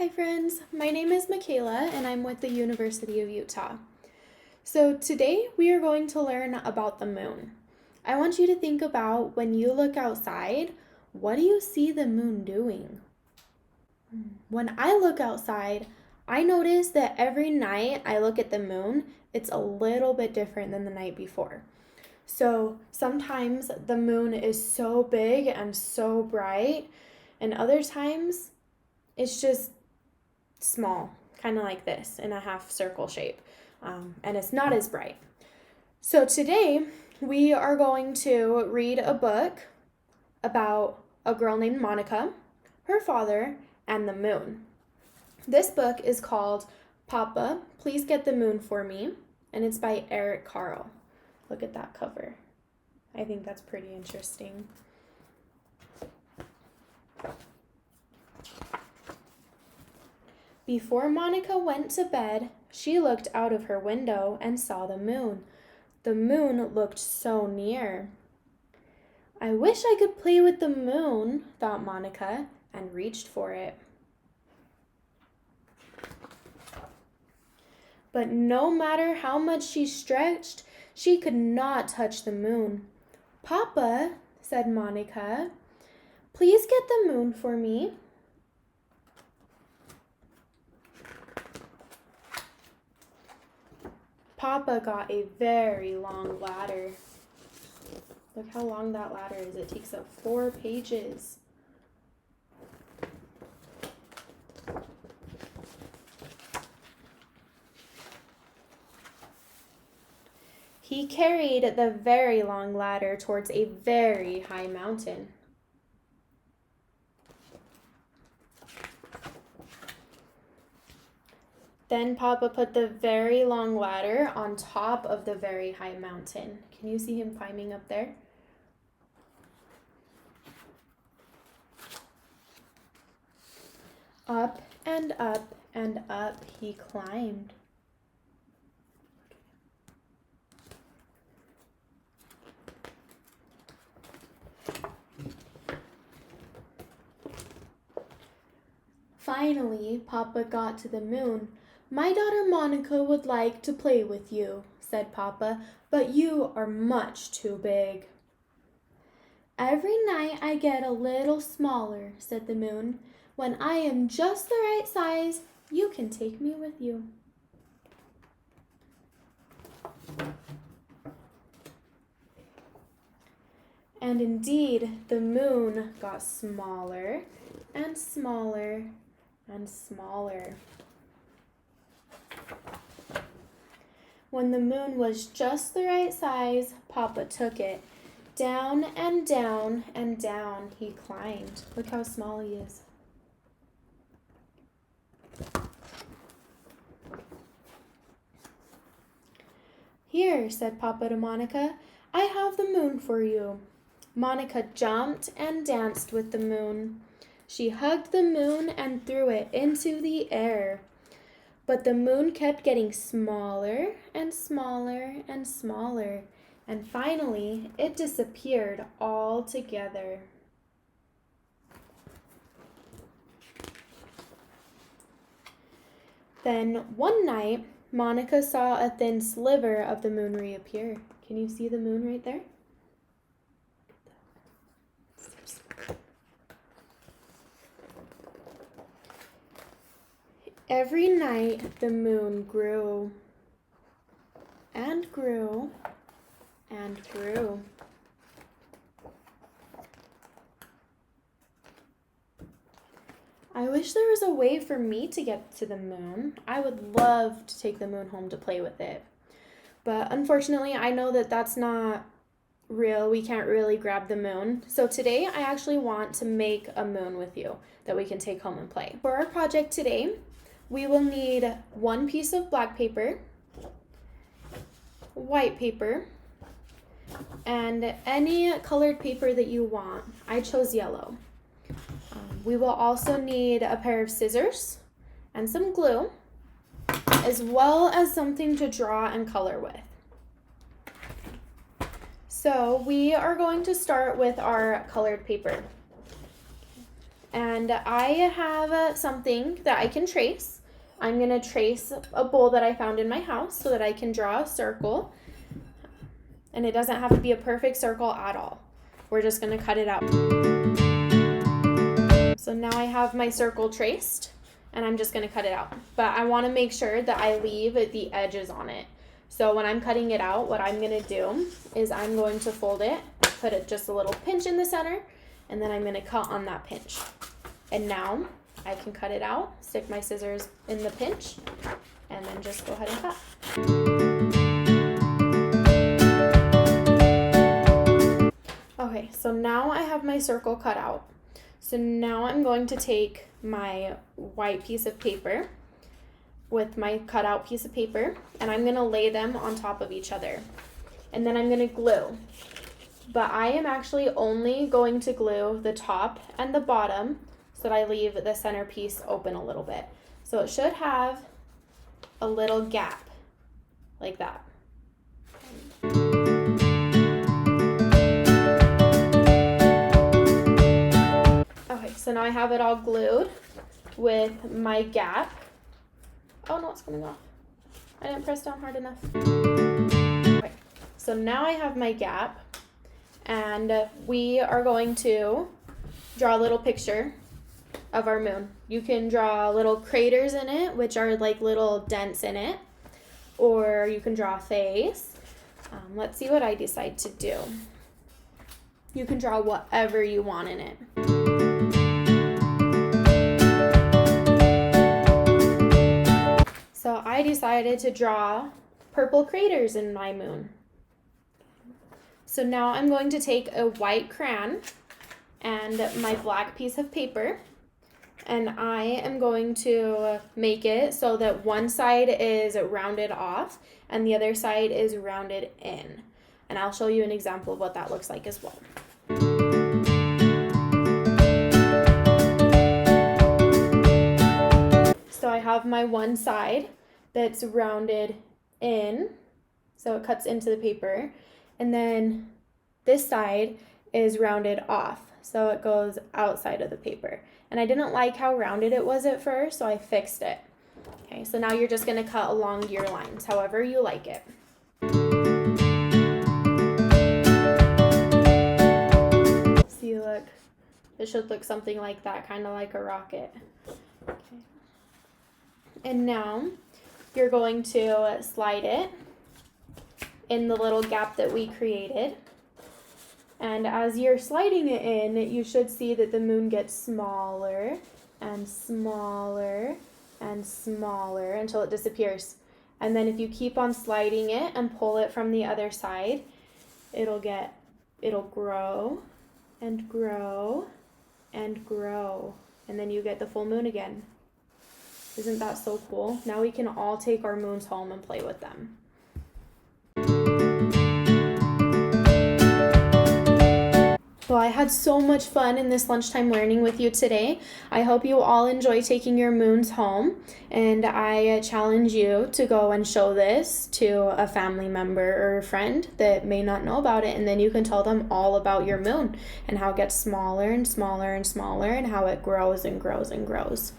Hi friends, my name is Michaela and I'm with the University of Utah. So today we are going to learn about the moon. I want you to think about when you look outside, what do you see the moon doing? When I look outside, I notice that every night I look at the moon, it's a little bit different than the night before. So sometimes the moon is so big and so bright, and other times it's just small, kind of like this in a half circle shape, and it's not as bright. So today we are going to read a book about a girl named Monica, her father, and the moon. This book is called Papa, Please Get the Moon for Me, and it's by Eric Carle. Look at that cover. I think that's pretty interesting. Before Monica went to bed, she looked out of her window and saw the moon. The moon looked so near. I wish I could play with the moon, thought Monica, and reached for it. But no matter how much she stretched, she could not touch the moon. Papa, said Monica, please get the moon for me. Papa got a very long ladder. Look how long that ladder is. It takes up 4 pages. He carried the very long ladder towards a very high mountain. Then Papa put the very long ladder on top of the very high mountain. Can you see him climbing up there? Up and up and up he climbed. Finally, Papa got to the moon. My daughter Monica would like to play with you, said Papa, but you are much too big. Every night I get a little smaller, said the moon. When I am just the right size, you can take me with you. And indeed, the moon got smaller and smaller and smaller. When the moon was just the right size, Papa took it. Down and down and down he climbed. Look how small he is. Here, said Papa to Monica, I have the moon for you. Monica jumped and danced with the moon. She hugged the moon and threw it into the air. But the moon kept getting smaller and smaller and smaller, and finally it disappeared altogether. Then one night, Monica saw a thin sliver of the moon reappear. Can you see the moon right there? Every night the moon grew and grew and grew. I wish there was a way for me to get to the moon. I would love to take the moon home to play with it. But unfortunately, I know that that's not real. We can't really grab the moon. So today I actually want to make a moon with you that we can take home and play. For our project today, we will need 1 piece of black paper, white paper, and any colored paper that you want. I chose yellow. We will also need a pair of scissors and some glue, as well as something to draw and color with. So we are going to start with our colored paper. And I have something that I can trace. I'm going to trace a bowl that I found in my house so that I can draw a circle. And it doesn't have to be a perfect circle at all. We're just going to cut it out. So now I have my circle traced, and I'm just going to cut it out. But I want to make sure that I leave the edges on it. So when I'm cutting it out, what I'm going to do is I'm going to fold it, put it just a little pinch in the center, and then I'm going to cut on that pinch. And now I can cut it out, stick my scissors in the pinch, and then just go ahead and cut. Okay, so now I have my circle cut out. So now I'm going to take my white piece of paper with my cutout piece of paper, and I'm going to lay them on top of each other. And then I'm going to glue. But I am actually only going to glue the top and the bottom so that I leave the center piece open a little bit. So it should have a little gap like that. Okay, so now I have it all glued with my gap. Oh no, it's coming off. I didn't press down hard enough. Okay, so now I have my gap, and we are going to draw a little picture of our moon. You can draw little craters in it, which are like little dents in it, or you can draw a face. Let's see what I decide to do. You can draw whatever you want in it. So I decided to draw purple craters in my moon. So now I'm going to take a white crayon and my black piece of paper, and I am going to make it so that one side is rounded off and the other side is rounded in. And I'll show you an example of what that looks like as well. So I have my one side that's rounded in, so it cuts into the paper, and then this side is rounded off, so it goes outside of the paper. And I didn't like how rounded it was at first, so I fixed it. Okay, so now you're just going to cut along your lines, however you like it. See, look, it should look something like that, kind of like a rocket. Okay. And now you're going to slide it in the little gap that we created. And as you're sliding it in, you should see that the moon gets smaller and smaller and smaller until it disappears. And then if you keep on sliding it and pull it from the other side, it'll grow and grow and grow. And then you get the full moon again. Isn't that so cool? Now we can all take our moons home and play with them. Well, I had so much fun in this lunchtime learning with you today. I hope you all enjoy taking your moons home, and I challenge you to go and show this to a family member or a friend that may not know about it, and then you can tell them all about your moon and how it gets smaller and smaller and smaller and how it grows and grows and grows.